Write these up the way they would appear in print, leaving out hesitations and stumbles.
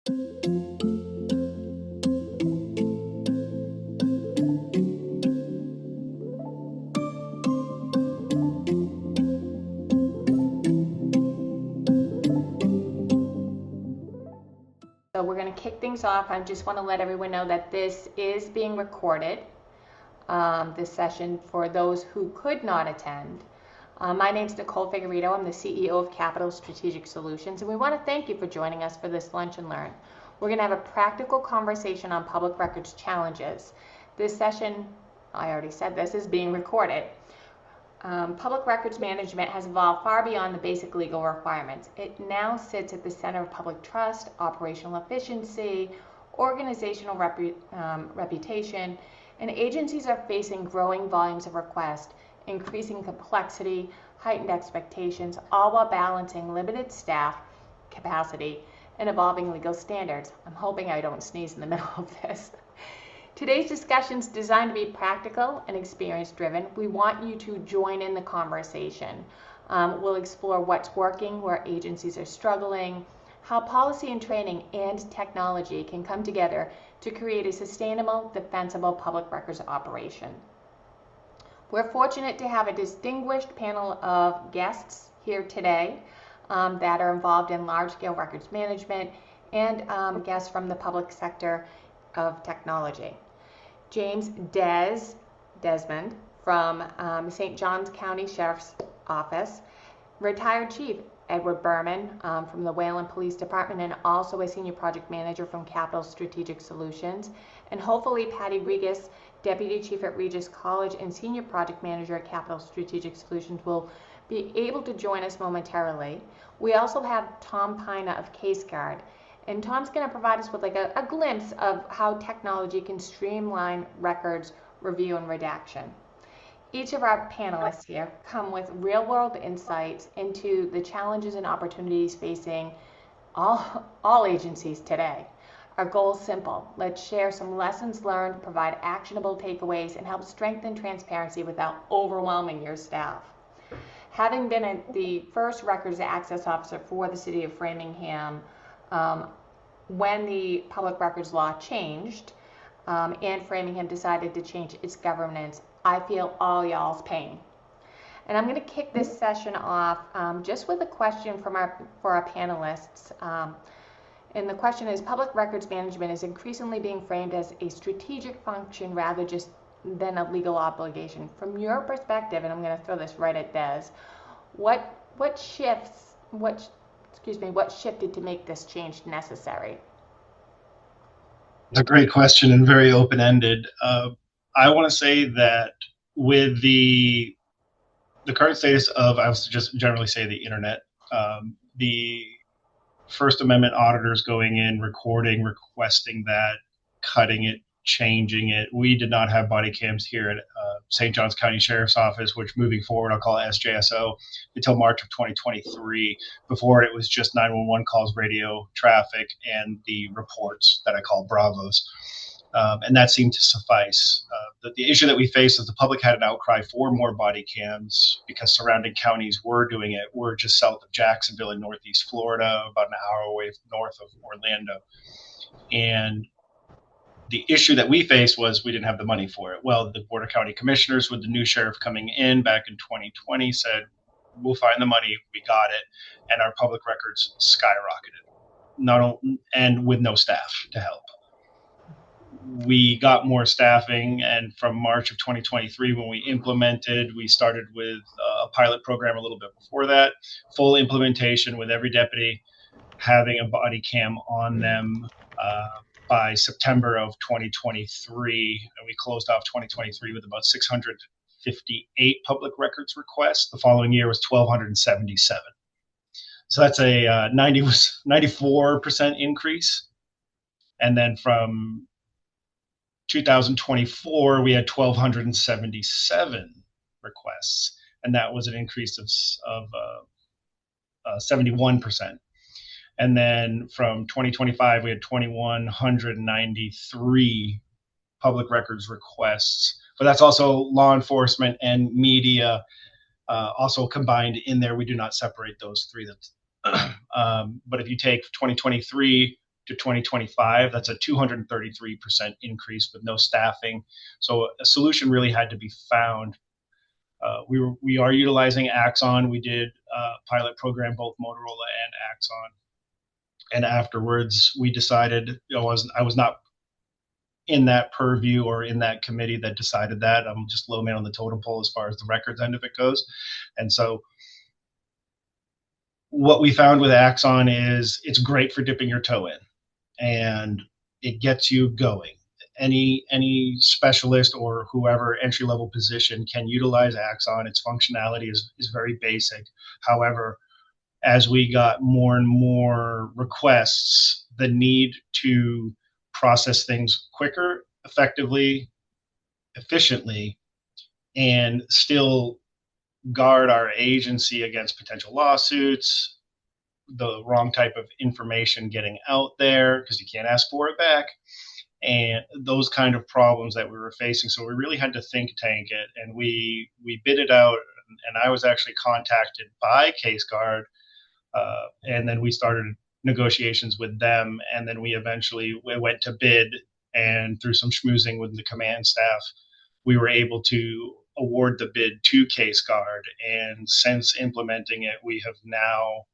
So we're going to kick things off. I just want to let everyone know that this is being recorded, this session, for those who could not attend. My name is Nicole Figueredo. I'm the CEO of Capital Strategic Solutions, and we want to thank you for joining us for this Lunch and Learn. We're going to have a practical conversation on public records challenges. This session, I already said this, is being recorded. Public records management has evolved far beyond the basic legal requirements. It now sits at the center of public trust, operational efficiency, organizational reputation, and agencies are facing growing volumes of requests, increasing complexity, heightened expectations, all while balancing limited staff capacity and evolving legal standards. I'm hoping I don't sneeze in the middle of this. Today's discussion is designed to be practical and experience-driven. We want you to join in the conversation. We'll explore what's working, where agencies are struggling, how policy and training and technology can come together to create a sustainable, defensible public records operation. We're fortunate to have a distinguished panel of guests here today that are involved in large-scale records management and guests from the public sector of technology. James Desmond from St. Johns County Sheriff's Office, retired Chief Edward Berman from the Wayland Police Department, and also a Senior Project Manager from Capital Strategic Solutions, and hopefully Patty Regis, Deputy Chief at Regis College and Senior Project Manager at Capital Strategic Solutions, will be able to join us momentarily. We also have Tom Pina of CaseGuard, and Tom's going to provide us with like a glimpse of how technology can streamline records review and redaction. Each of our panelists here come with real-world insights into the challenges and opportunities facing all agencies today. Our goal is simple. Let's share some lessons learned, provide actionable takeaways, and help strengthen transparency without overwhelming your staff. Having been the first records access officer for the city of Framingham when the public records law changed and Framingham decided to change its governance, I feel all y'all's pain. And I'm going to kick this session off just with a question for our panelists. And the question is, public records management is increasingly being framed as a strategic function rather just than a legal obligation. From your perspective, and I'm going to throw this right at Des, what shifted to make this change necessary? A great question and very open-ended. I want to say that with the current status of, I would just generally say the internet, the First Amendment auditors going in, recording, requesting that, cutting it, changing it. We did not have body cams here at St. Johns County Sheriff's Office, which moving forward I'll call it SJSO, until March of 2023. Before it was just 911 calls, radio traffic, and the reports that I call Bravos. And that seemed to suffice. The issue that we faced is the public had an outcry for more body cams because surrounding counties were doing it. We're just south of Jacksonville in Northeast Florida, about an hour away north of Orlando. And the issue that we faced was we didn't have the money for it. Well, the Board of County Commissioners, with the new sheriff coming in back in 2020, said, we'll find the money, we got it, and our public records skyrocketed, and with no staff to help. We got more staffing, and from March of 2023, when we implemented, we started with a pilot program a little bit before that, full implementation with every deputy having a body cam on them by September of 2023, and we closed off 2023 with about 658 public records requests. The following year was 1,277. So that's a 94% increase. And then from 2024, we had 1,277 requests, and that was an increase of 71%. And then from 2025, we had 2,193 public records requests. But that's also law enforcement and media also combined in there. We do not separate those three. But if you take 2023 to 2025. That's a 233% increase with no staffing. So a solution really had to be found. We are utilizing Axon. We did a pilot program, both Motorola and Axon. And afterwards, we decided, I was not in that purview or in that committee that decided that. I'm just low man on the totem pole as far as the records end of it goes. And so what we found with Axon is it's great for dipping your toe in, and it gets you going. Any specialist or whoever entry level position can utilize Axon. Its functionality is very basic. However, as we got more and more requests, the need to process things quicker, effectively, efficiently, and still guard our agency against potential lawsuits, the wrong type of information getting out there because you can't ask for it back, and those kind of problems that we were facing. So we really had to think tank it, and we bid it out, and I was actually contacted by CaseGuard, and then we started negotiations with them, and then we eventually went to bid, and through some schmoozing with the command staff, we were able to award the bid to CaseGuard. And since implementing it, we have now,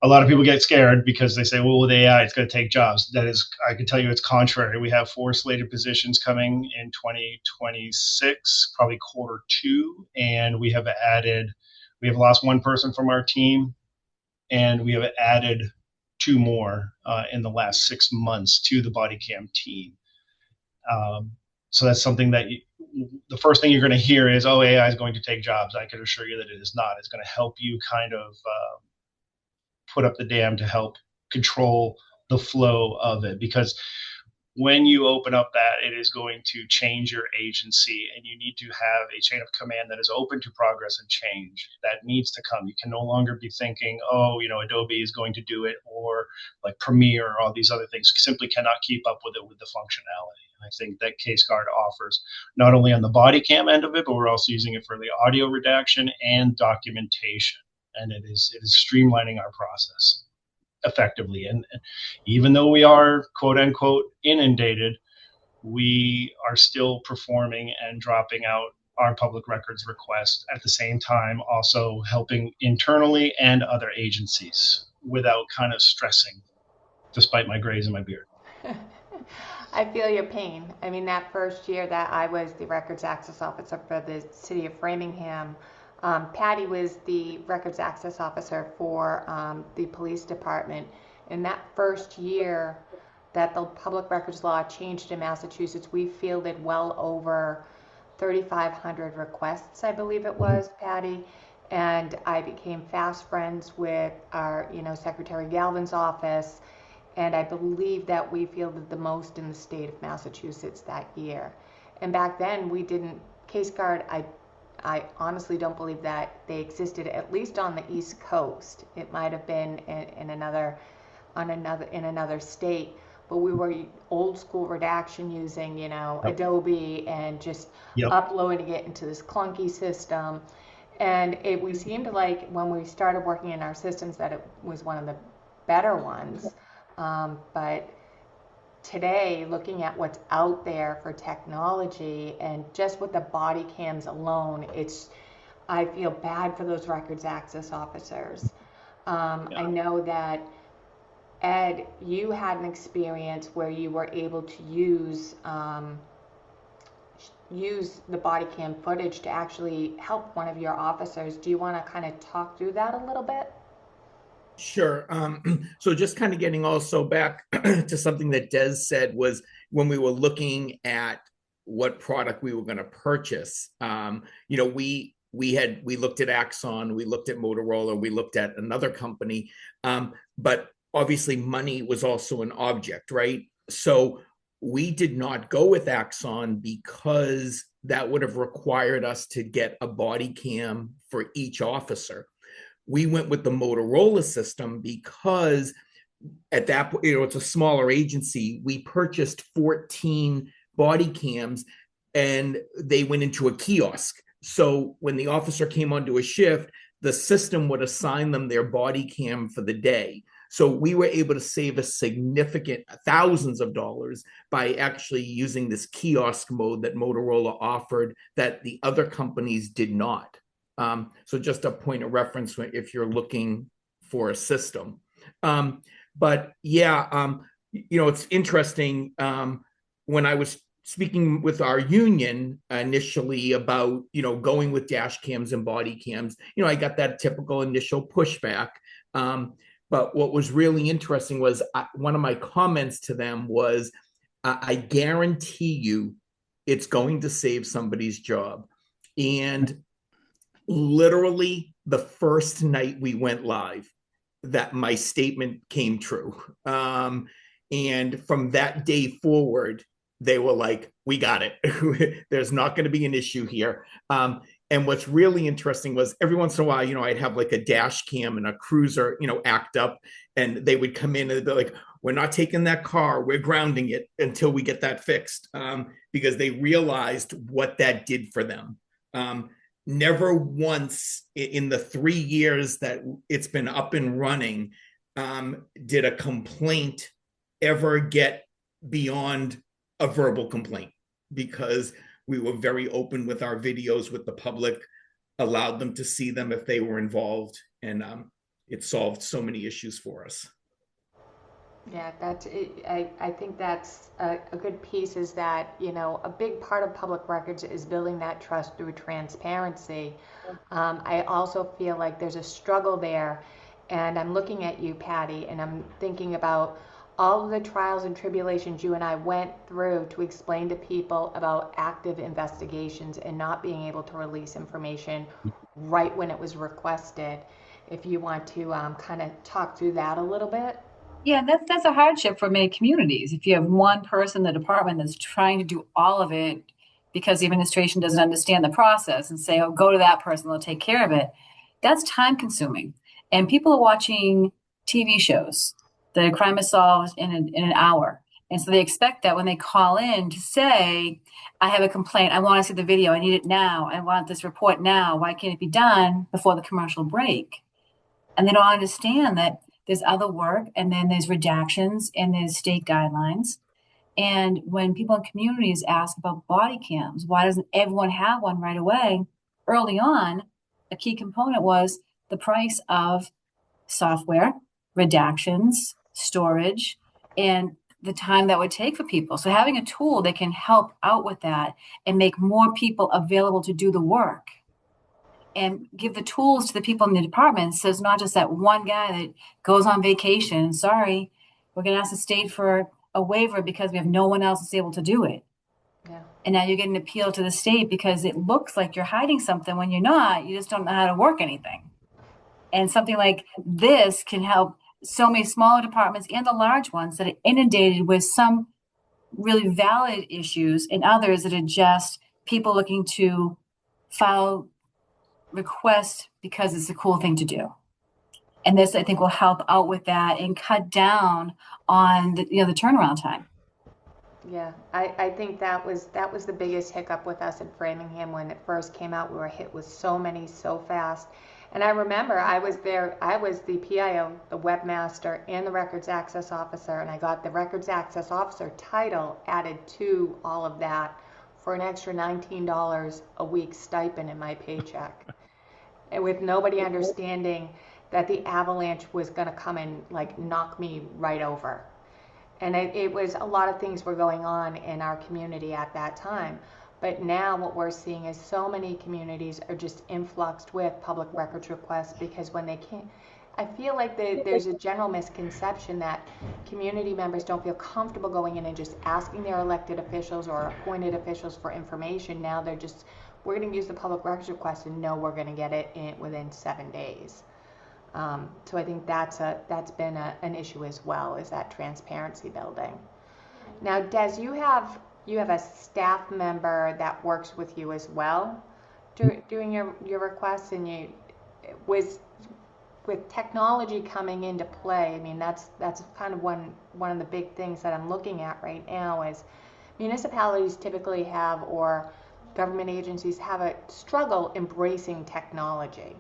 a lot of people get scared because they say, well, with AI, it's going to take jobs. That is, I can tell you it's contrary. We have 4 slated positions coming in 2026, probably Q2, and we have lost 1 person from our team, and we have added 2 more in the last 6 months to the body cam team. So that's something that the first thing you're going to hear is, oh, AI is going to take jobs. I can assure you that it is not. It's going to help you kind of put up the dam to help control the flow of it, because when you open up that, it is going to change your agency, and you need to have a chain of command that is open to progress and change. That needs to come. You can no longer be thinking, oh, Adobe is going to do it, or like Premiere or all these other things. Simply cannot keep up with it with the functionality. And I think that CaseGuard offers not only on the body cam end of it, but we're also using it for the audio redaction and documentation. And it is streamlining our process effectively. And even though we are quote unquote inundated, we are still performing and dropping out our public records request at the same time, also helping internally and other agencies without kind of stressing, despite my grays in my beard. I feel your pain. I mean, that first year that I was the records access officer for the city of Framingham, Patty was the records access officer for the police department. In that first year that the public records law changed in Massachusetts, we fielded well over 3,500 requests, I believe it was, Patty. And I became fast friends with our, Secretary Galvin's office. And I believe that we fielded the most in the state of Massachusetts that year. And back then we didn't, CaseGuard, I honestly don't believe that they existed, at least on the East Coast. It might have been in another state, but we were old school redaction using, yep, Adobe, and just yep, uploading it into this clunky system. And we seemed like when we started working in our systems that it was one of the better ones. But today, looking at what's out there for technology and just with the body cams alone, I feel bad for those records access officers. Yeah. I know that, Ed, you had an experience where you were able to use the body cam footage to actually help one of your officers. Do you want to kind of talk through that a little bit? Sure. So just kind of getting also back to something that Des said was when we were looking at what product we were going to purchase, we looked at Axon, we looked at Motorola, we looked at another company, but obviously money was also an object, right? So we did not go with Axon because that would have required us to get a body cam for each officer. We went with the Motorola system because at that point, it's a smaller agency. We purchased 14 body cams and they went into a kiosk. So when the officer came onto a shift, the system would assign them their body cam for the day. So we were able to save a significant thousands of dollars by actually using this kiosk mode that Motorola offered that the other companies did not. So just a point of reference if you're looking for a system. But yeah, it's interesting. When I was speaking with our union initially about, going with dash cams and body cams, I got that typical initial pushback. But what was really interesting was one of my comments to them was, I guarantee you it's going to save somebody's job. And literally the first night we went live, that my statement came true. And from that day forward, they were like, we got it. There's not going to be an issue here. And what's really interesting was every once in a while, I'd have like a dash cam and a cruiser, act up, and they would come in and they'd be like, we're not taking that car. We're grounding it until we get that fixed, because they realized what that did for them. Never once in the 3 years that it's been up and running did a complaint ever get beyond a verbal complaint, because we were very open with our videos with the public, allowed them to see them if they were involved, and it solved so many issues for us. Yeah, I think that's a good piece, is that, a big part of public records is building that trust through transparency. I also feel like there's a struggle there, and I'm looking at you, Patty, and I'm thinking about all of the trials and tribulations you and I went through to explain to people about active investigations and not being able to release information right when it was requested. If you want to kind of talk through that a little bit. Yeah, that's a hardship for many communities. If you have one person in the department that's trying to do all of it because the administration doesn't understand the process and say, oh, go to that person, they'll take care of it, that's time consuming. And people are watching TV shows. The crime is solved in an hour. And so they expect that when they call in to say, I have a complaint, I want to see the video, I need it now, I want this report now, why can't it be done before the commercial break? And they don't understand that there's other work, and then there's redactions, and there's state guidelines. And when people in communities ask about body cams, why doesn't everyone have one right away? Early on, a key component was the price of software, redactions, storage, and the time that would take for people. So having a tool that can help out with that and make more people available to do the work and give the tools to the people in the department, so it's not just that one guy that goes on vacation. Sorry, we're going to ask the state for a waiver because we have no one else that's able to do it. Yeah. And now you're getting an appeal to the state because it looks like you're hiding something when you're not. You just don't know how to work anything. And something like this can help so many smaller departments and the large ones that are inundated with some really valid issues, and others that are just people looking to file requests because it's a cool thing to do. And this, I think, will help out with that and cut down on the turnaround time. Yeah, I think that was the biggest hiccup with us in Framingham when it first came out. We were hit with so many so fast. And I remember I was there, I was the PIO, the webmaster, and the records access officer, and I got the records access officer title added to all of that for an extra $19 a week stipend in my paycheck. And with nobody understanding that the avalanche was going to come and knock me right over. And it was a lot of things were going on in our community at that time. But now what we're seeing is so many communities are just influxed with public records requests, because when they can't, I feel like there's a general misconception that community members don't feel comfortable going in and just asking their elected officials or appointed officials for information. Now they're just, we're going to use the public records request and know we're going to get it within 7 days. So I think that's been an issue as well, is that transparency building. Now, Des, you have a staff member that works with you as well doing your requests, and with technology coming into play. I mean, that's kind of one of the big things that I'm looking at right now is municipalities typically have, or government agencies have, a struggle embracing technology.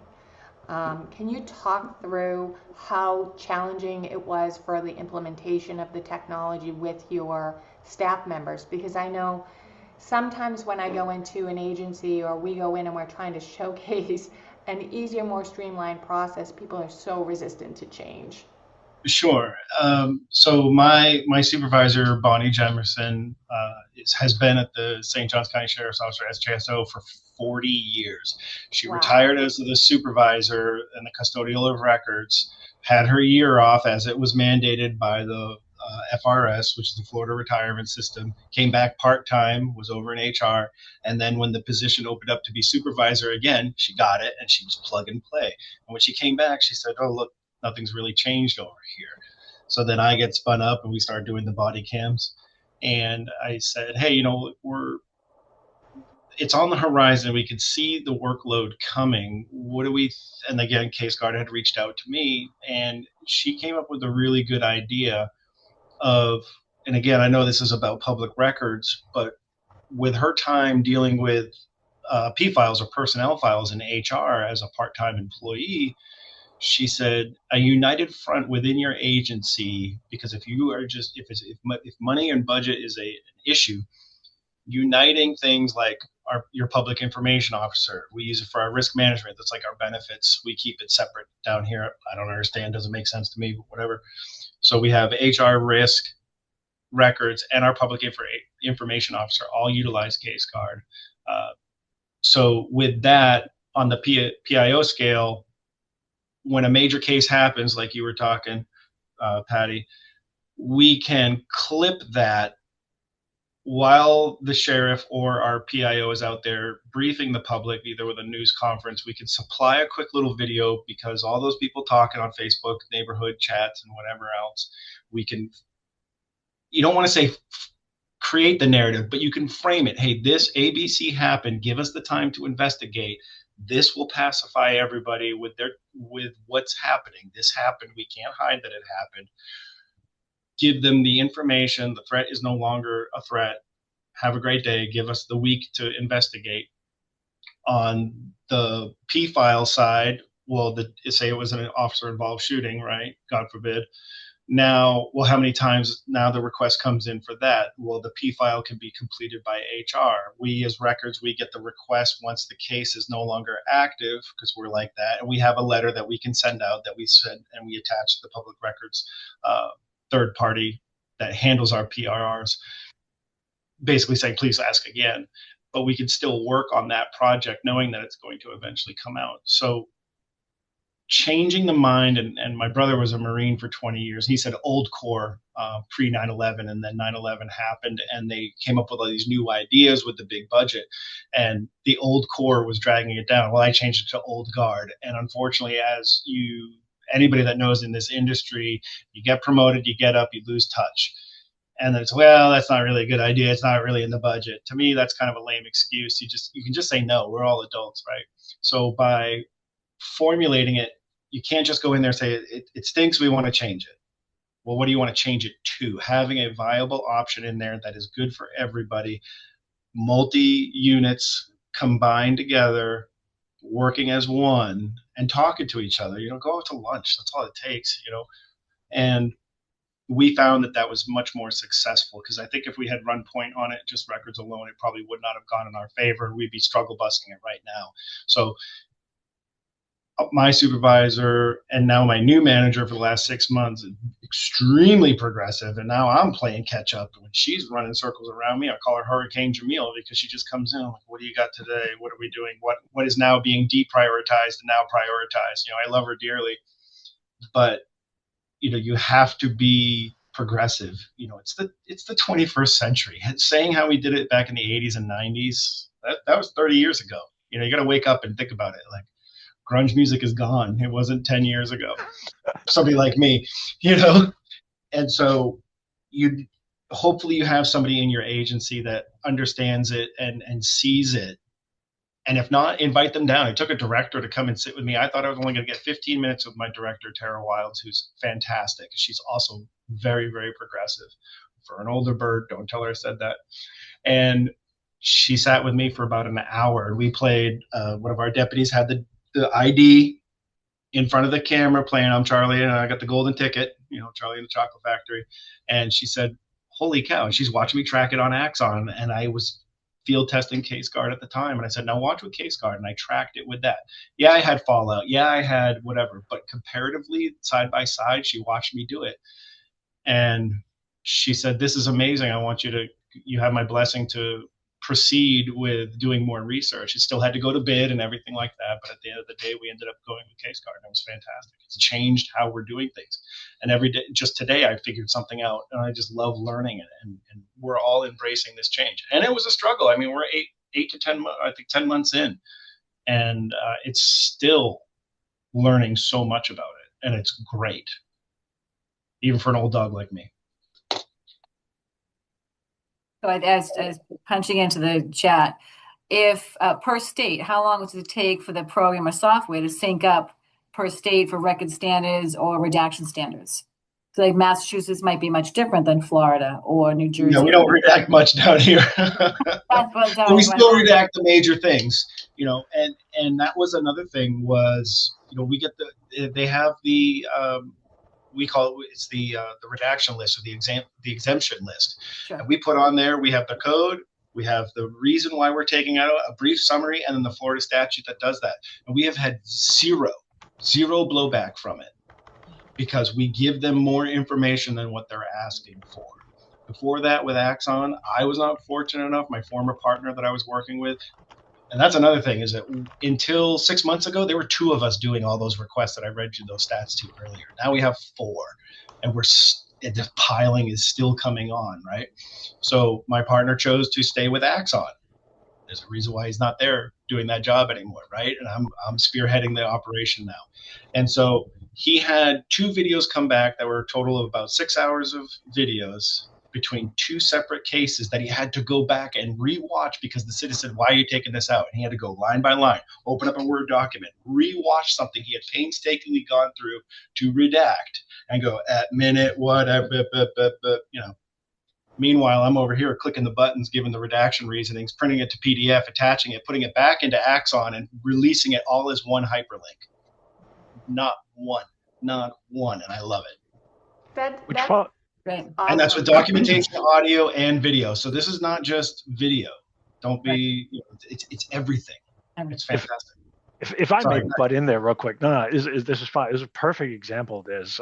Can you talk through how challenging it was for the implementation of the technology with your staff members? Because I know sometimes when I go into an agency or we go in and we're trying to showcase an easier, more streamlined process, people are so resistant to change. Sure. So my supervisor, Bonnie Jemerson, has been at the St. Johns County Sheriff's Office, or SJSO, for 40 years. She Wow. retired as the supervisor and the custodial of records, had her year off as it was mandated by the FRS, which is the Florida Retirement System, came back part-time, was over in HR, and then when the position opened up to be supervisor again, she got it, and she was plug and play. And when she came back, she said, oh, look, nothing's really changed over here. So then I get spun up and we start doing the body cams. And I said, hey, it's on the horizon. We can see the workload coming. What do we, and again, CaseGuard had reached out to me and she came up with a really good idea of, and again, I know this is about public records, but with her time dealing with P files or personnel files in HR as a part-time employee, she said a united front within your agency, because if you are just if money and budget is an issue, uniting things like your public information officer, we use it for our risk management, that's like our benefits, we keep it separate down here. I don't understand, doesn't make sense to me, but whatever. So we have HR, risk, records, and our public information officer all utilize CaseGuard. So with that, on the PIO scale, when a major case happens, like you were talking, Patty, we can clip that while the sheriff or our PIO is out there briefing the public, either with a news conference. We can supply a quick little video because all those people talking on Facebook, neighborhood chats, and whatever else, we can, you don't want to say create the narrative, but you can frame it. Hey, this ABC happened. Give us the time to investigate. This will pacify everybody with what's happening. This happened. We can't hide that it happened. Give them the information. The threat is no longer a threat. Have a great day. Give us the week to investigate. On the P file side, well, say it was an officer-involved shooting, right? God forbid. Now, well, how many times now the request comes in for that? Well, the P file can be completed by HR. We as records, we get the request once the case is no longer active, because we're like that. And we have a letter that we can send out that we send and we attach to the public records third party that handles our PRRs, basically saying, please ask again. But we can still work on that project knowing that it's going to eventually come out. So changing the mind, and my brother was a Marine for 20 years. He said old core pre 9/11, and then 9/11 happened, and they came up with all these new ideas with the big budget, and the old core was dragging it down. Well, I changed it to old guard, and unfortunately, anybody that knows in this industry, you get promoted, you get up, you lose touch. And then it's, well, that's not really a good idea. It's not really in the budget. To me, that's kind of a lame excuse. You can just say no. We're all adults, right? So by formulating it, you can't just go in there and say, it stinks, we want to change it. Well, what do you want to change it to? Having a viable option in there that is good for everybody, multi-units combined together, working as one, and talking to each other. Go out to lunch. That's all it takes, And we found that was much more successful, because I think if we had run point on it, just records alone, it probably would not have gone in our favor. We'd be struggle busting it right now. So my supervisor and now my new manager for the last 6 months, extremely progressive, and now I'm playing catch up. When she's running circles around me, I call her Hurricane Jamil, because she just comes in, I'm like, what do you got today? What are we doing? What is now being deprioritized and now prioritized? I love her dearly, but you have to be progressive. It's the 21st century. Saying how we did it back in the 80s and 90s, that was 30 years ago. You got to wake up and think about it. Like, grunge music is gone. It wasn't 10 years ago. Somebody like me, And so hopefully you have somebody in your agency that understands it and sees it. And if not, invite them down. I took a director to come and sit with me. I thought I was only going to get 15 minutes with my director, Tara Wilds, who's fantastic. She's also very, very progressive. For an older bird, don't tell her I said that. And she sat with me for about an hour. We played, one of our deputies had the ID in front of the camera playing I'm Charlie and I got the golden ticket, Charlie in the Chocolate Factory. And she said, holy cow. And she's watching me track it on Axon. And I was field testing CaseGuard at the time. And I said, now watch with CaseGuard. And I tracked it with that. Yeah, I had fallout. Yeah, I had whatever. But comparatively, side by side, she watched me do it. And she said, this is amazing. You have my blessing to proceed with doing more research. It still had to go to bid and everything like that. But at the end of the day, we ended up going with CaseGuard, and it was fantastic. It's changed how we're doing things. And every day, just today, I figured something out, and I just love learning it. And we're all embracing this change. And it was a struggle. I mean, we're 8 to 10, I think 10 months in, and it's still learning so much about it. And it's great, even for an old dog like me. So as punching into the chat, if per state, how long does it take for the program or software to sync up per state for record standards or redaction standards? So like Massachusetts might be much different than Florida or New Jersey. No, we don't redact much down here. We still redact the major things, and that was another thing was, we get they have the, we call it's the redaction list or the exemption list. Sure. And we put on there, we have the code, we have the reason why we're taking out a brief summary, and then the Florida statute that does that. And we have had zero blowback from it because we give them more information than what they're asking for. Before that, with Axon, I was not fortunate enough. My former partner that I was working with, and that's another thing, is that until 6 months ago, there were 2 of us doing all those requests that I read you those stats to earlier. Now we have 4, and the piling is still coming on, right? So my partner chose to stay with Axon. There's a reason why he's not there doing that job anymore, right? And I'm spearheading the operation now. And so he had 2 videos come back that were a total of about 6 hours of videos between 2 separate cases that he had to go back and rewatch because the citizen said, why are you taking this out? And he had to go line by line, open up a Word document, rewatch something he had painstakingly gone through to redact and go at minute, whatever, Meanwhile, I'm over here clicking the buttons, giving the redaction reasonings, printing it to PDF, attaching it, putting it back into Axon, and releasing it all as one hyperlink. Not one. And I love it. Right. And that's with documentation, audio, and video. So this is not just video. Don't be, it's everything. It's fantastic. If I may butt in there real quick, this is fine. This is a perfect example of this.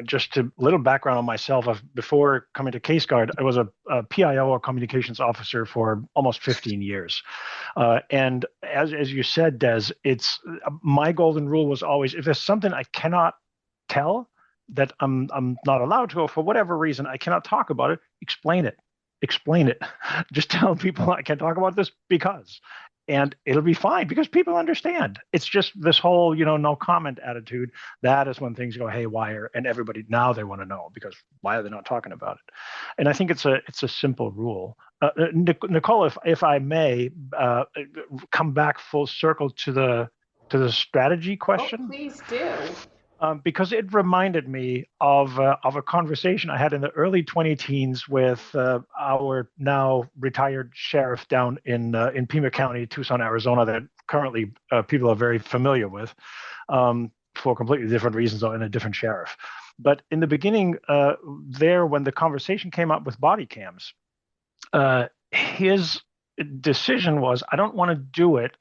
Just a little background on myself. Before coming to CaseGuard, I was a PIO or communications officer for almost 15 years. And as you said, Des, it's my golden rule was always, if there's something I cannot tell, that I'm not allowed to, or for whatever reason I cannot talk about it, explain it. Just tell people I can't talk about this because, and it'll be fine because people understand. It's just this whole, no comment attitude. That is when things go haywire, and everybody now they want to know because why are they not talking about it? And I think it's a simple rule. Nicole, if I may come back full circle to the strategy question. Oh, please do. Because it reminded me of a conversation I had in the early 20-teens with our now retired sheriff down in Pima County, Tucson, Arizona, that currently people are very familiar with for completely different reasons, though, and a different sheriff. But in the beginning there, when the conversation came up with body cams, his decision was, I don't want to do it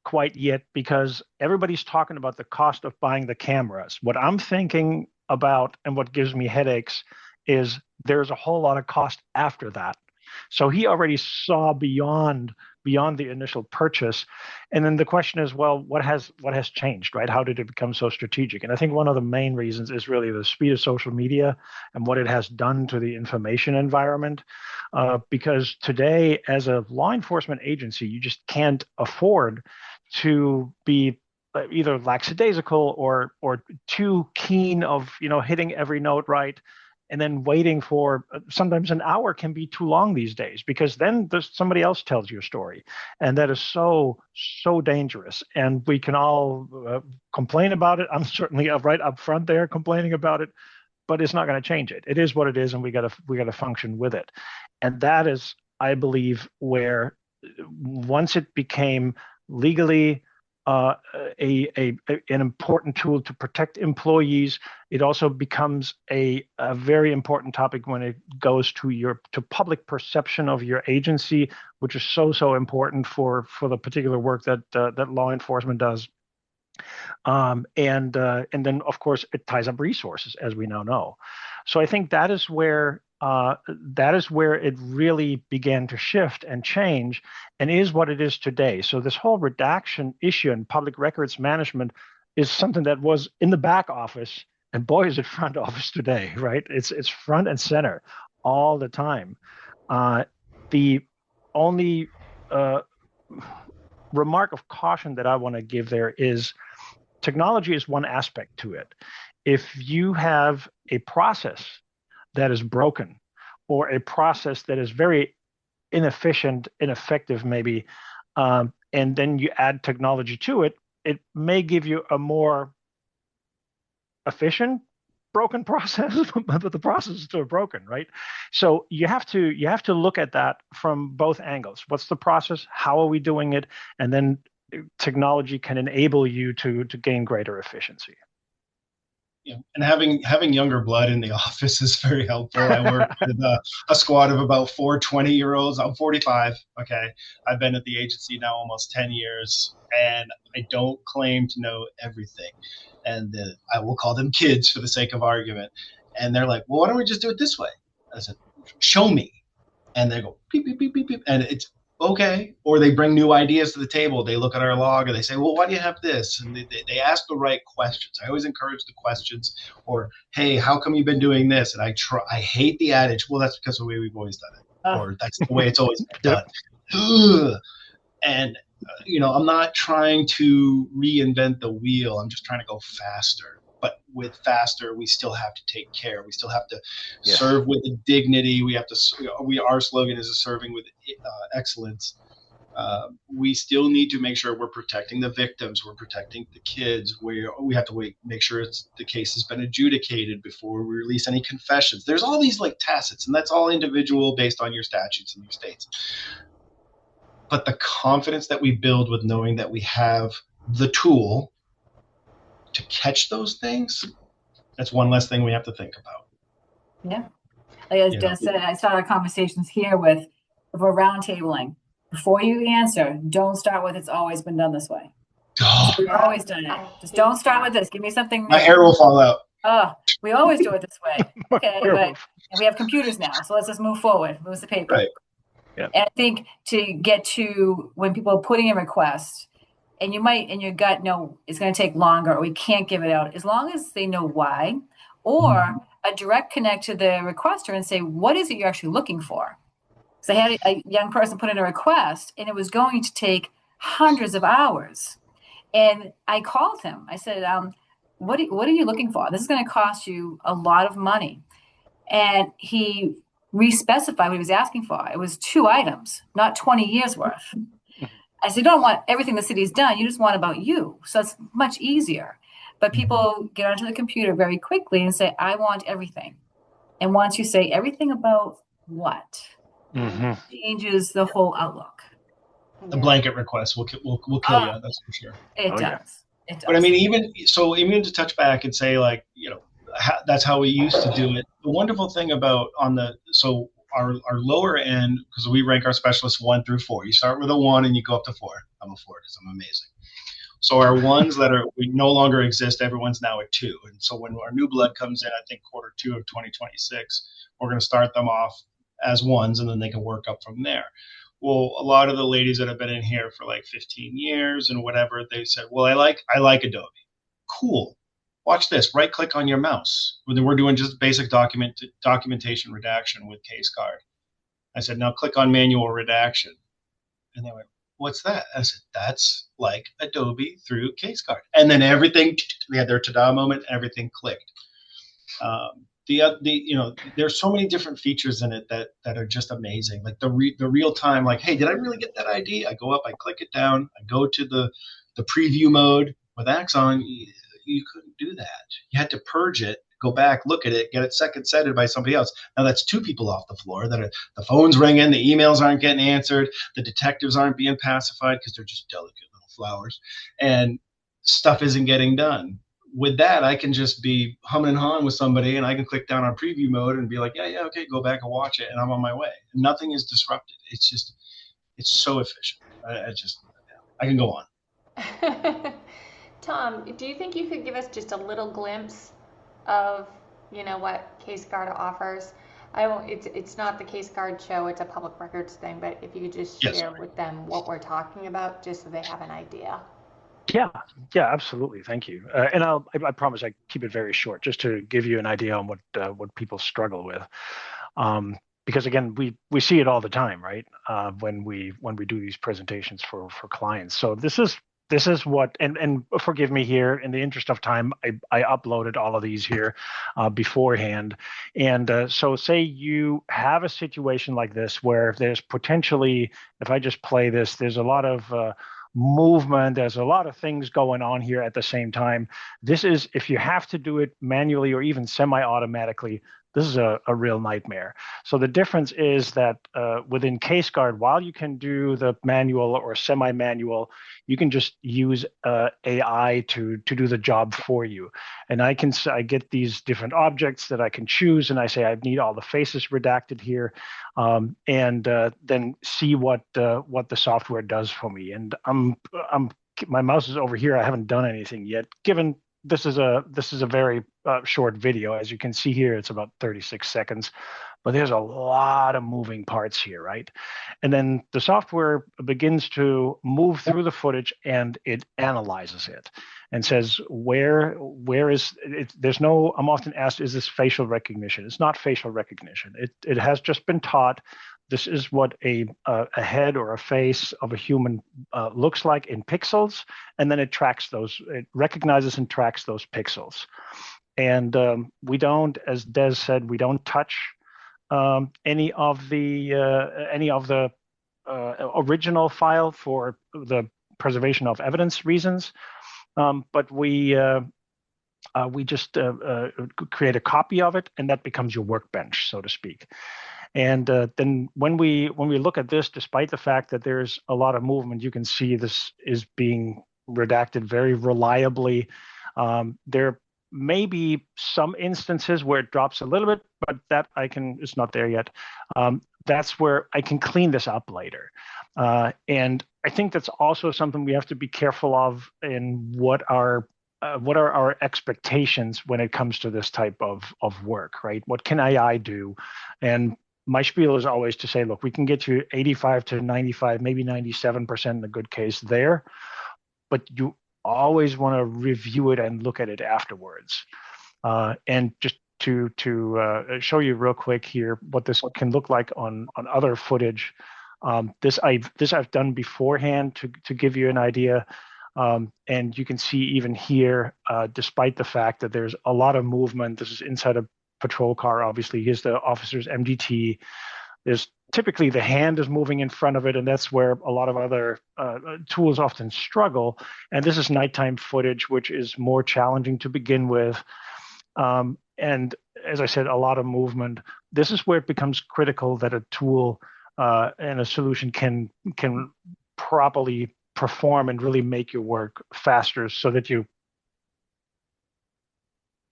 quite yet because everybody's talking about the cost of buying the cameras. What I'm thinking about and what gives me headaches is there's a whole lot of cost after that. So he already saw beyond the initial purchase. And then the question is, well, what has changed, right? How did it become so strategic? And I think one of the main reasons is really the speed of social media and what it has done to the information environment. Because today, as a law enforcement agency, you just can't afford to be either lackadaisical or too keen of hitting every note right, and then waiting for sometimes an hour can be too long these days because then somebody else tells you a story, and that is so dangerous. And we can all complain about it. I'm certainly right up front there complaining about it, but it's not going to change it. It is what it is, and we got to function with it. And that is, I believe, where once it became legally an important tool to protect employees. It also becomes a very important topic when it goes to public perception of your agency, which is so important for the particular work that law enforcement does. And then of course it ties up resources, as we now know. So I think that is where it really began to shift and change, and is what it is today. So this whole redaction issue and public records management is something that was in the back office, and boy, is it front office today, right? It's front and center all the time. The only remark of caution that I want to give there is technology is one aspect to it. If you have a process that is broken, or a process that is very inefficient, ineffective maybe, and then you add technology to it, it may give you a more efficient broken process, but the process is still broken, right? So you have to look at that from both angles. What's the process? How are we doing it? And then technology can enable you to gain greater efficiency. Yeah, and having younger blood in the office is very helpful. I work with a squad of about 4 20-year-olds. I'm 45. Okay, I've been at the agency now almost 10 years, and I don't claim to know everything. And I will call them kids for the sake of argument. And they're like, "Well, why don't we just do it this way?" I said, "Show me." And they go, "Beep beep beep beep beep," and it's okay. Or they bring new ideas to the table. They look at our log and they say, "Well, why do you have this?" And they ask the right questions. I always encourage the questions. Or, "Hey, how come you've been doing this?" And I hate the adage, "Well, that's because of the way we've always done it," or "That's the way it's always been done." Ugh. And I'm not trying to reinvent the wheel. I'm just trying to go faster. But with faster, we still have to take care. We still have to serve with dignity. We have to. Our slogan is serving with excellence. We still need to make sure we're protecting the victims. We're protecting the kids. We have to make sure the case has been adjudicated before we release any confessions. There's all these like tacits, and that's all individual based on your statutes in your states. But the confidence that we build with knowing that we have the tool to catch those things, that's one less thing we have to think about. Yeah. Like as Des said, I started conversations here with for roundtabling. Before you answer, don't start with "it's always been done this way." We've always done it. Just don't start with this. Give me something new. My hair will fall out. Oh, we always do it this way. Okay, but we have computers now, so let's just move forward. Move the paper. Right. Yeah. And I think to get to when people are putting in requests, and you might in your gut know it's going to take longer, or we can't give it out, as long as they know why, or a direct connect to the requester and say, what is it you're actually looking for? So I had a young person put in a request, and it was going to take hundreds of hours. And I called him. I said, what are you looking for? This is going to cost you a lot of money. And he re-specified what he was asking for. It was 2 items, not 20 years worth. I said, you don't want everything the city's done. You just want about you. So it's much easier. But people get onto the computer very quickly and say, I want everything. And once you say everything about what, it changes the whole outlook. The blanket request will kill you. That's for sure. It does. Yeah. It does. But I mean, even to touch back and say, like, that's how we used to do it. The wonderful thing about our lower end, because we rank our specialists 1 through 4. You start with a 1 and you go up to 4. I'm a 4 because I'm amazing. So our ones that we no longer exist, everyone's now at 2. And so when our new blood comes in, I think Q2 of 2026, we're going to start them off as 1s, and then they can work up from there. Well, a lot of the ladies that have been in here for like 15 years and whatever, they said, well, I like Adobe. Cool. Watch this. Right click on your mouse. We're doing just basic documentation redaction with CaseGuard. I said, now click on manual redaction. And they went, what's that? I said, that's like Adobe through CaseGuard. And then everything, we had their ta-da moment, everything clicked. There's so many different features in it that are just amazing. Like the real time, like, hey, did I really get that ID? I go up, I click it down, I go to the preview mode. With Axon, you couldn't do that. You had to purge it, go back, look at it, get it second setted by somebody else. Now that's 2 people off the floor. The phone's ringing, the emails aren't getting answered, the detectives aren't being pacified because they're just delicate little flowers, and stuff isn't getting done. With that, I can just be humming and hawing with somebody, and I can click down on preview mode and be like, yeah, okay, go back and watch it, and I'm on my way. Nothing is disrupted. It's so efficient. I can go on. Tom, do you think you could give us just a little glimpse of, what CaseGuard offers? It's not the CaseGuard show, it's a public records thing, but if you could just share with them what we're talking about, just so they have an idea. Yeah, absolutely. Thank you. And I promise I keep it very short, just to give you an idea on what people struggle with. Because again, we see it all the time, right? When we do these presentations for clients. So this is what, and forgive me here, in the interest of time, I uploaded all of these here beforehand. And so say you have a situation like this where there's potentially, if I just play this, there's a lot of movement, there's a lot of things going on here at the same time. This is, if you have to do it manually or even semi-automatically, this is a real nightmare. So the difference is that within CaseGuard, while you can do the manual or semi-manual, you can just use AI to do the job for you. And I get these different objects that I can choose, and I say I need all the faces redacted here, and then see what the software does for me. And my mouse is over here. I haven't done anything yet, given this is a very short video. As you can see here, it's about 36 seconds, but there's a lot of moving parts here, right? And then the software begins to move through the footage, and it analyzes it and says, where is it? I'm often asked, is this facial recognition? It's not facial recognition. It has just been taught. This is what a head or a face of a human looks like in pixels, and then it recognizes and tracks those pixels. And we don't, as Des said, we don't touch any of the original file for the preservation of evidence reasons, but we just create a copy of it, and that becomes your workbench, so to speak. And then when we look at this, despite the fact that there's a lot of movement, you can see this is being redacted very reliably. There may be some instances where it drops a little bit, but that it's not there yet. That's where I can clean this up later. And I think that's also something we have to be careful of in what are our expectations when it comes to this type of work, right? What can AI do? And my spiel is always to say, look, we can get you 85 to 95, maybe 97% in a good case there, but you always want to review it and look at it afterwards. And just to show you real quick here what this can look like on other footage. This I've done beforehand to give you an idea. And you can see even here, despite the fact that there's a lot of movement, this is inside a patrol car, obviously. Here's the officer's MDT. There's typically the hand is moving in front of it, and that's where a lot of other tools often struggle. And this is nighttime footage, which is more challenging to begin with. And as I said, a lot of movement. This is where it becomes critical that a tool and a solution can properly perform and really make your work faster, so that you.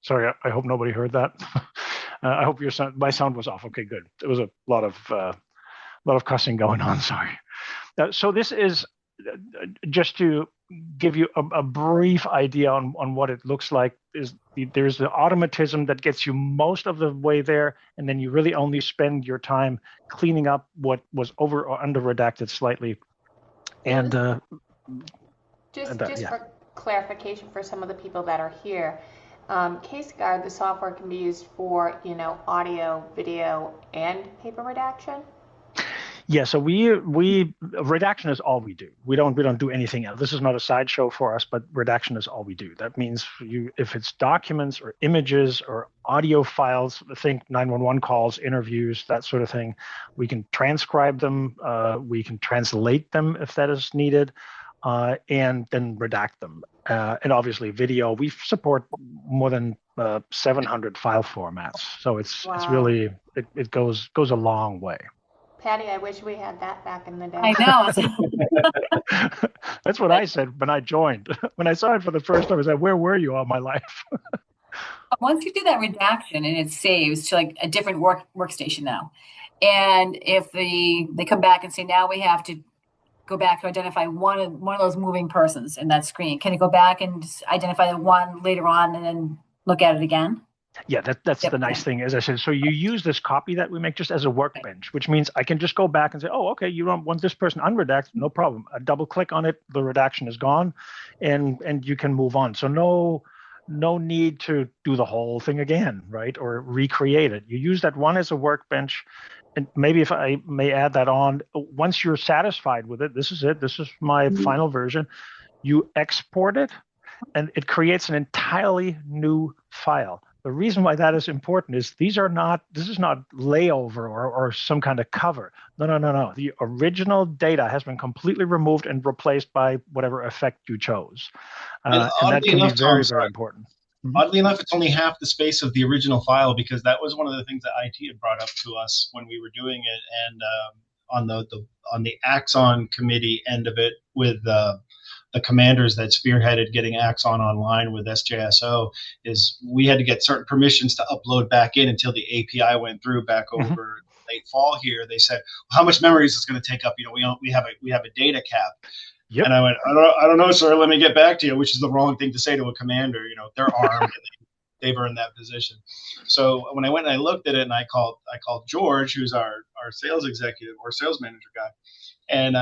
Sorry, I hope nobody heard that. I hope my sound was off. Okay, good. There was a lot of cussing going on. Sorry. So this is just to give you a brief idea on what it looks like. There's the automatism that gets you most of the way there, and then you really only spend your time cleaning up what was over or under redacted slightly. And for clarification for some of the people that are here, CaseGuard, the software can be used for audio, video, and paper redaction. Yeah, so we redaction is all we do. We don't do anything else. This is not a sideshow for us, but redaction is all we do. That means if it's documents or images or audio files, think 911 calls, interviews, that sort of thing, we can transcribe them. We can translate them if that is needed, and then redact them. And obviously, video. We support more than 700 file formats, so it's really it goes a long way. Patty, I wish we had that back in the day. I know. That's what I said when I joined. When I saw it for the first time, I said, "Where were you all my life?" Once you do that redaction and it saves to like a different workstation now, and if they come back and say now we have to go back to identify one of those moving persons in that screen, can it go back and just identify the one later on and then look at it again? Yeah, that's the nice thing, as I said. So you use this copy that we make just as a workbench, which means I can just go back and say, oh, okay, you don't want this person unredacted, no problem. I double click on it, the redaction is gone, and you can move on. So no need to do the whole thing again, right? Or recreate it. You use that one as a workbench. And maybe if I may add that on, once you're satisfied with it, this is my final version, you export it, and it creates an entirely new file. The reason why that is important is this is not layover or some kind of cover. No. The original data has been completely removed and replaced by whatever effect you chose. And that can be very, very important. Oddly enough, it's only half the space of the original file, because that was one of the things that IT had brought up to us when we were doing it. And on the Axon committee end of it, with the commanders that spearheaded getting Axon online with SJSO, is we had to get certain permissions to upload back in until the API went through back over late fall here. They said, well, how much memory is this going to take up? We have a data cap. Yep. And I went, I don't know, sir. Let me get back to you, which is the wrong thing to say to a commander. They're armed and they've earned that position. So when I went and I looked at it, and I called George, who's our sales executive or sales manager guy, and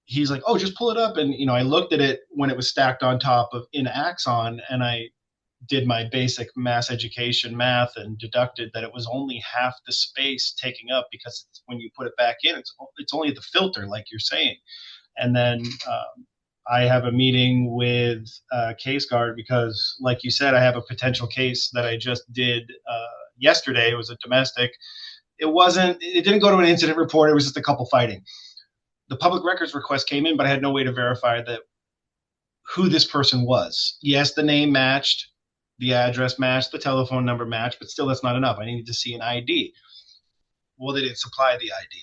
he's like, oh, just pull it up. And I looked at it when it was stacked on top of in Axon, and I did my basic mass education math and deducted that it was only half the space taking up, because when you put it back in, it's only the filter, like you're saying. And then I have a meeting with CaseGuard, because, like you said, I have a potential case that I just did yesterday. It was a domestic. It didn't go to an incident report. It was just a couple fighting. The public records request came in, but I had no way to verify that who this person was. Yes, the name matched, the address matched, the telephone number matched, but still that's not enough. I needed to see an ID. Well, they didn't supply the ID.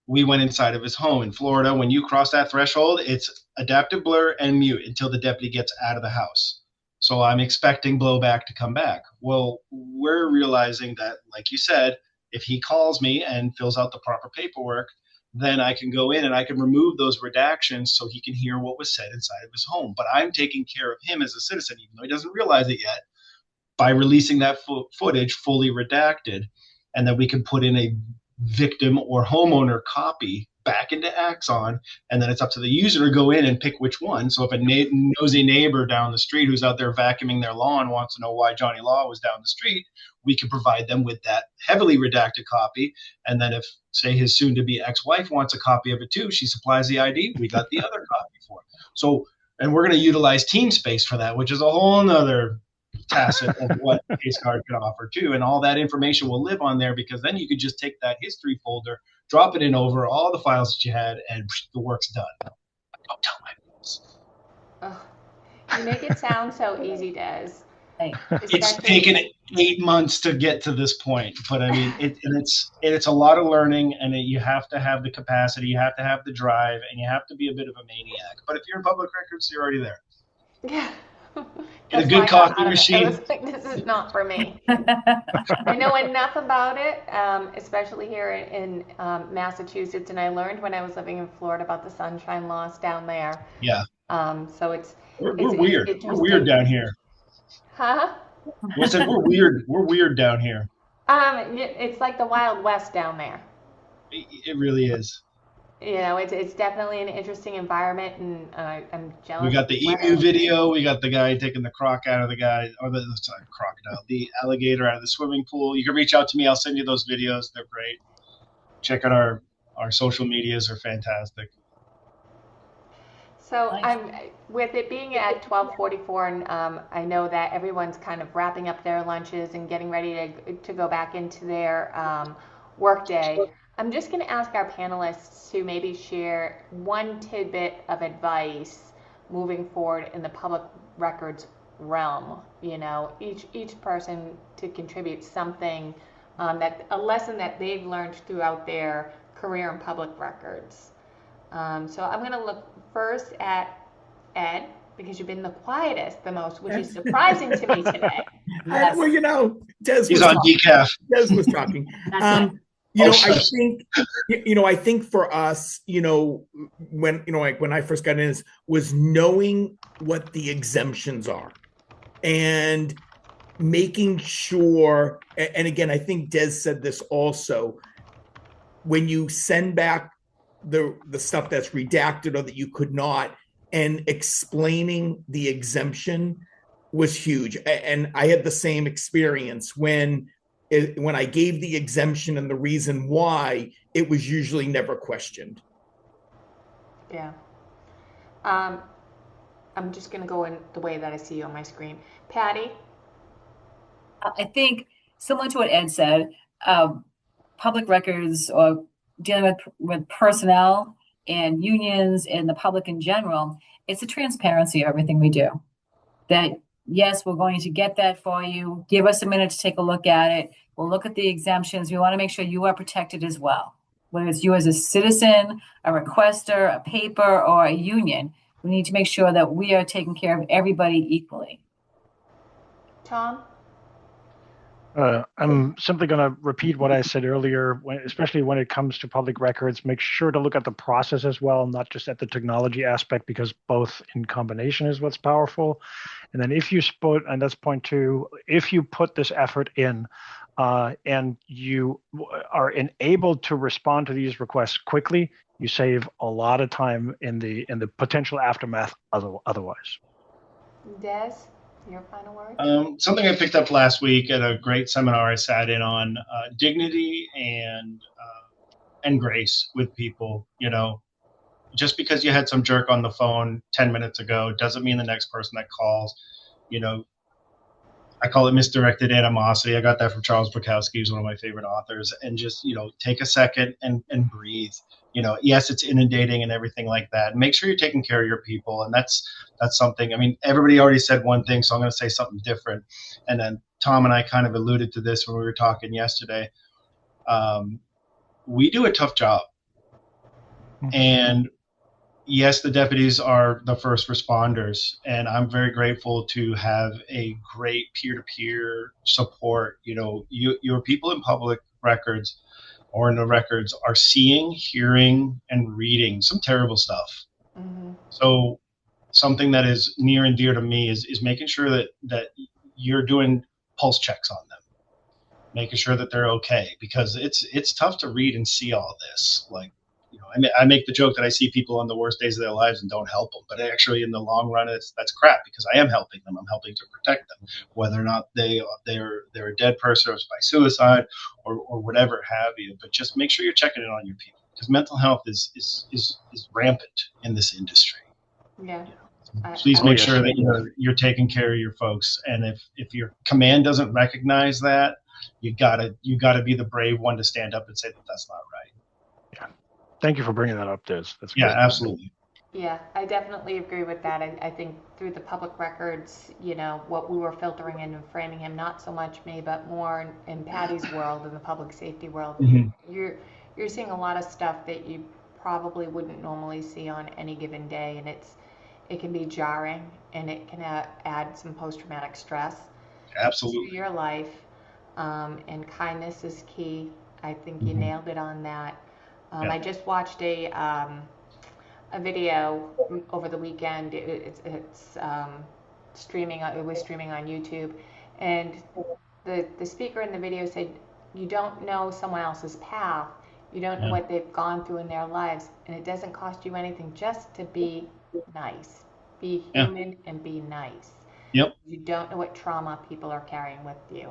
We went inside of his home in Florida. When you cross that threshold, it's adaptive blur and mute until the deputy gets out of the house. So I'm expecting blowback to come back. Well, we're realizing that, like you said, if he calls me and fills out the proper paperwork, then I can go in and I can remove those redactions so he can hear what was said inside of his home. But I'm taking care of him as a citizen, even though he doesn't realize it yet, by releasing that footage fully redacted, and then we can put in a victim or homeowner copy back into Axon, and then it's up to the user to go in and pick which one. So if a nosy neighbor down the street who's out there vacuuming their lawn wants to know why Johnny Law was down the street, we can provide them with that heavily redacted copy. And then if, say, his soon-to-be ex-wife wants a copy of it too, she supplies the ID, we got the other copy for it. So, and we're going to utilize TeamSpace for that, which is a whole nother tacit of what CaseGuard can offer too, and all that information will live on there, because then you could just take that history folder, drop it in over all the files that you had, and the work's done. Don't tell my boss. You make it sound so easy, Des. It's taken 8 months to get to this point, but I mean, it's a lot of learning, and you have to have the capacity, you have to have the drive, and you have to be a bit of a maniac. But if you're in public records, you're already there. Yeah. Get a good coffee machine. I was like, this is not for me. I know enough about it, especially here in Massachusetts, and I learned when I was living in Florida about the sunshine laws down there. Yeah. So we're weird. We're weird down here. Huh? I said we're weird. We're weird down here. It's like the Wild West down there. It really is. It's definitely an interesting environment, and I'm jealous. We got the emu video. We got the guy taking the croc out of the guy, or the alligator out of the swimming pool. You can reach out to me. I'll send you those videos. They're great. Check out our social medias are fantastic. So Nice. I'm with it being at 12:44, and I know that everyone's kind of wrapping up their lunches and getting ready to go back into their workday. I'm just going to ask our panelists to maybe share one tidbit of advice moving forward in the public records realm. Each person to contribute something that a lesson that they've learned throughout their career in public records. So I'm going to look first at Ed, because you've been the quietest the most, which is surprising to me today. Well, Des He's on decaf. Des was talking. I think for us, when I first got in, was knowing what the exemptions are and making sure. And again, I think Des said this also. When you send back the stuff that's redacted or that you could not, and explaining the exemption was huge. And I had the same experience when I gave the exemption and the reason why, it was usually never questioned. Yeah. I'm just going to go in the way that I see you on my screen. Patty? I think similar to what Ed said, public records or dealing with personnel and unions and the public in general, it's the transparency of everything we do. That, yes, we're going to get that for you. Give us a minute to take a look at it. We'll look at the exemptions. We want to make sure you are protected as well. Whether it's you as a citizen, a requester, a paper, or a union, we need to make sure that we are taking care of everybody equally. Tom? I'm simply going to repeat what I said earlier, especially when it comes to public records. Make sure to look at the process as well, not just at the technology aspect, because both in combination is what's powerful. And then and that's point two, if you put this effort in and you are enabled to respond to these requests quickly, you save a lot of time in the potential aftermath otherwise. Des? Your final word? Something I picked up last week at a great seminar I sat in on, dignity and grace with people. Just because you had some jerk on the phone 10 minutes ago doesn't mean the next person that calls, I call it misdirected animosity. I got that from Charles Bukowski, who's one of my favorite authors. And just, take a second and breathe. Yes, it's inundating and everything like that. Make sure you're taking care of your people. And that's something, everybody already said one thing, so I'm going to say something different. And then Tom and I kind of alluded to this when we were talking yesterday. We do a tough job. Mm-hmm. And yes, the deputies are the first responders, and I'm very grateful to have a great peer-to-peer support. Your people in public records or in the records are seeing, hearing, and reading some terrible stuff. Mm-hmm. So something that is near and dear to me is making sure that you're doing pulse checks on them, making sure that they're okay, because it's tough to read and see all this. I make the joke that I see people on the worst days of their lives and don't help them, but actually in the long run, that's crap, because I am helping them. I'm helping to protect them, whether or not they're a dead person or by suicide or whatever have you. But just make sure you're checking in on your people, because mental health is rampant in this industry. Yeah. Please make sure that you're taking care of your folks, and if your command doesn't recognize that, you gotta be the brave one to stand up and say that that's not right. Thank you for bringing that up, Des. That's great. Yeah, absolutely. Yeah, I definitely agree with that. I think through the public records, what we were filtering in and framing him, not so much me, but more in Patty's world, in the public safety world, mm-hmm. You're seeing a lot of stuff that you probably wouldn't normally see on any given day, and it can be jarring, and it can add some post-traumatic stress. Absolutely. To your life, and kindness is key. I think you mm-hmm. nailed it on that. I just watched a video over the weekend. It's streaming. It was streaming on YouTube, and the speaker in the video said, "You don't know someone else's path. You don't know what they've gone through in their lives, and it doesn't cost you anything just to be nice, be human, and be nice. Yep. You don't know what trauma people are carrying with you."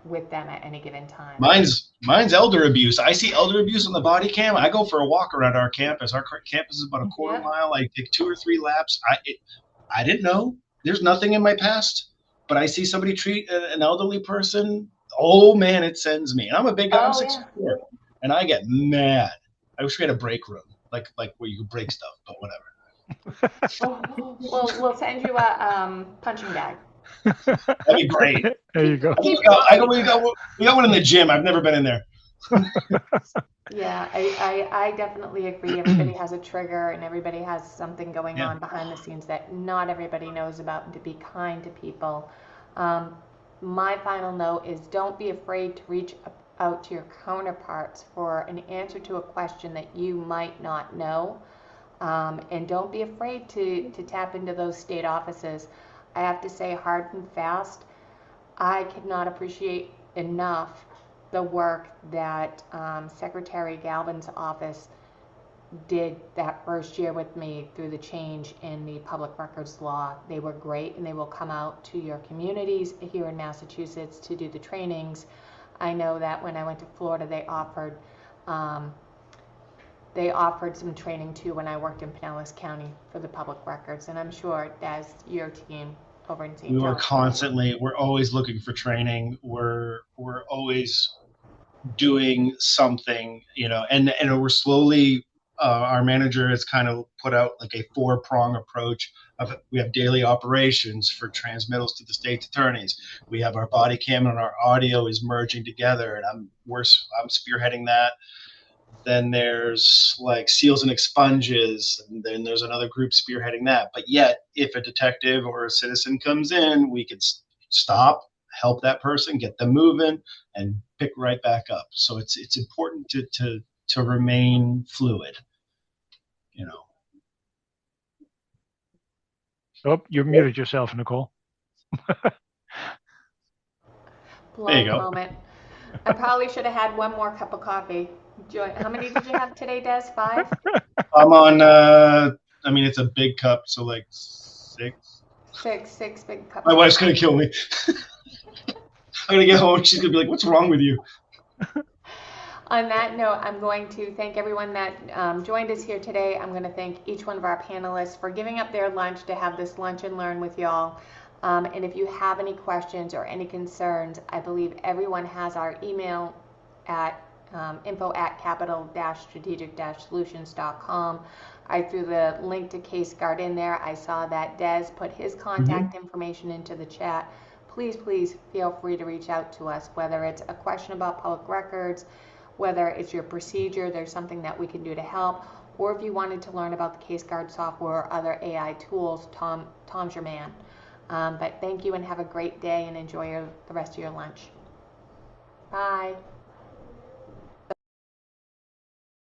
With them at any given time. Mine's elder abuse. I see elder abuse on the body cam. I go for a walk around our campus. Our campus is about a quarter mile. I take 2 or 3 laps. I didn't know. There's nothing in my past, but I see somebody treat an elderly person. Oh man, it sends me. And I'm a big guy. I'm 6'4", and I get mad. I wish we had a break room, like where you could break stuff, but whatever. We'll send you a punching bag. That'd be great. There you go. I think we got one in the gym. I've never been in there. Yeah, I definitely agree. Everybody has a trigger and everybody has something going Yeah. on behind the scenes that not everybody knows about, and to be kind to people. My final note is don't be afraid to reach out to your counterparts for an answer to a question that you might not know. And don't be afraid to tap into those state offices. I have to say, hard and fast, I could not appreciate enough the work that Secretary Galvin's office did that first year with me through the change in the public records law. They were great, and they will come out to your communities here in Massachusetts to do the trainings. I know that when I went to Florida, they offered some training too when I worked in Pinellas County for the public records, and I'm sure as your team over in St. John's. We're always looking for training. We're always doing something, and we're slowly, our manager has kind of put out like a 4-prong approach. We have daily operations for transmittals to the state's attorneys. We have our body cam and our audio is merging together, and I'm spearheading that. Then there's like seals and expunges, and then there's another group spearheading that. But yet, if a detective or a citizen comes in, we could stop, help that person, get them moving, and pick right back up. So it's important to remain fluid, Oh, you muted yourself, Nicole. Blank moment. I probably should have had one more cup of coffee. How many did you have today, Des? 5? I'm on. It's a big cup, so like 6. 6 big cups. My wife's gonna kill me. I'm gonna get home. She's gonna be like, "What's wrong with you?" On that note, I'm going to thank everyone that joined us here today. I'm going to thank each one of our panelists for giving up their lunch to have this lunch and learn with y'all. And if you have any questions or any concerns, I believe everyone has our email at info@capital-strategic-solutions.com. I threw the link to CaseGuard in there. I saw that Des put his contact information into the chat. Please feel free to reach out to us, whether it's a question about public records, whether it's your procedure, there's something that we can do to help, or if you wanted to learn about the CaseGuard software or other AI tools, Tom's your man. But thank you and have a great day and enjoy the rest of your lunch. Bye.